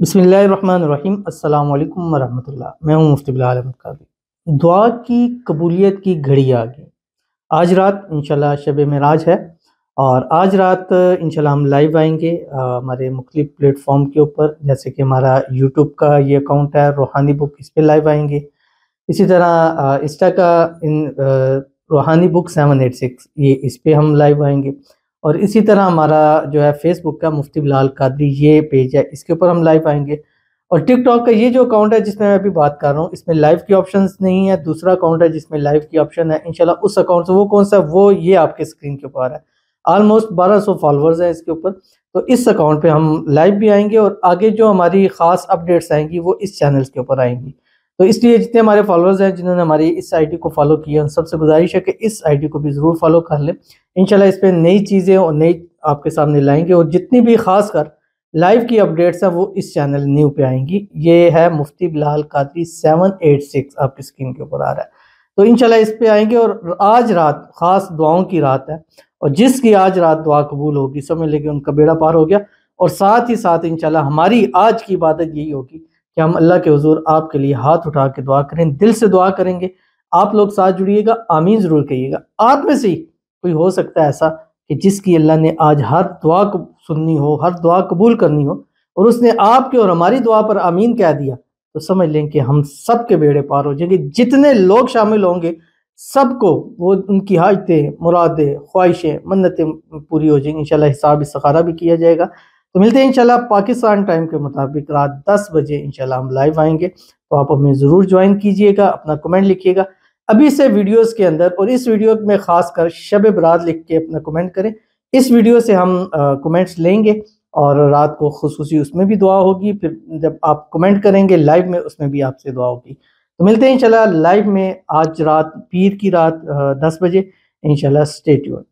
بسم اللہ الرحمن الرحیم۔ السلام علیکم ورحمۃ اللہ۔ میں ہوں مفتی بلال احمد قادری۔ دعا کی قبولیت کی گھڑی آ گئی۔ آج رات انشاءاللہ شب معراج ہے، اور آج رات انشاءاللہ ہم لائیو آئیں گے ہمارے مختلف پلیٹ فارم کے اوپر، جیسے کہ ہمارا یوٹیوب کا یہ اکاؤنٹ ہے روحانی بک، اس پہ لائیو آئیں گے۔ اسی طرح انسٹا کا روحانی بک 786، یہ اس پہ ہم لائیو آئیں گے۔ اور اسی طرح ہمارا جو ہے فیس بک کا مفتی بلال قادری یہ پیج ہے، اس کے اوپر ہم لائیو آئیں گے۔ اور ٹک ٹاک کا یہ جو اکاؤنٹ ہے جس میں ابھی بات کر رہا ہوں، اس میں لائیو کی آپشنز نہیں ہے۔ دوسرا اکاؤنٹ ہے جس میں لائیو کی آپشن ہے، انشاءاللہ اس اکاؤنٹ سے وہ کون سا، وہ یہ آپ کے اسکرین کے اوپر ہے۔ آلموسٹ 1200 فالورز ہیں اس کے اوپر، تو اس اکاؤنٹ پہ ہم لائیو بھی آئیں گے، اور آگے جو ہماری خاص اپڈیٹس آئیں گی وہ اس چینلز کے اوپر آئیں گی۔ تو اس لیے جتنے ہمارے فالورز ہیں جنہوں نے ہماری اس آئی ڈی کو فالو کیا، ان سب سے گزارش ہے کہ اس آئی ڈی کو بھی ضرور فالو کر لیں۔ انشاءاللہ اس پہ نئی چیزیں اور نئی آپ کے سامنے لائیں گے، اور جتنی بھی خاص کر لائیو کی اپڈیٹس ہیں وہ اس چینل نیو پہ آئیں گی۔ یہ ہے مفتی بلال قادری 786، آپ کی اسکرین کے اوپر آ رہا ہے۔ تو انشاءاللہ اس پہ آئیں گے، اور آج رات خاص دعاؤں کی رات ہے، اور جس کی آج رات دعا قبول ہوگی سمجھ لے کہ ان کا بیڑا پار ہو گیا۔ اور ساتھ ہی ساتھ انشاءاللہ ہماری آج کی عبادت یہی ہوگی کہ ہم اللہ کے حضور آپ کے لیے ہاتھ اٹھا کے دعا کریں، دل سے دعا کریں گے۔ آپ لوگ ساتھ جڑیے گا، آمین ضرور کہیے گا۔ آپ میں سے کوئی ہو سکتا ہے ایسا کہ جس کی اللہ نے آج ہر دعا کو سننی ہو، ہر دعا قبول کرنی ہو، اور اس نے آپ کے اور ہماری دعا پر آمین کہہ دیا، تو سمجھ لیں کہ ہم سب کے بیڑے پار ہو جائیں گے۔ جتنے لوگ شامل ہوں گے سب کو وہ ان کی حاجتیں، مرادیں، خواہشیں، منتیں پوری ہو جائیں گی۔ انشاءاللہ حساب استخارہ بھی کیا جائے گا۔ تو ملتے ہیں انشاءاللہ پاکستان ٹائم کے مطابق رات 10 بجے انشاءاللہ ہم لائیو آئیں گے، تو آپ ہمیں ضرور جوائن کیجئے گا، اپنا کمنٹ لکھیے گا ابھی سے ویڈیوز کے اندر، اور اس ویڈیو میں خاص کر شب برات لکھ کے اپنا کمنٹ کریں۔ اس ویڈیو سے ہم کمنٹس لیں گے، اور رات کو خصوصی اس میں بھی دعا ہوگی، پھر جب آپ کمنٹ کریں گے لائیو میں اس میں بھی آپ سے دعا ہوگی۔ تو ملتے ہیں انشاءاللہ لائیو میں آج رات، پیر کی رات 10 بجے انشاءاللہ۔ Stay tune.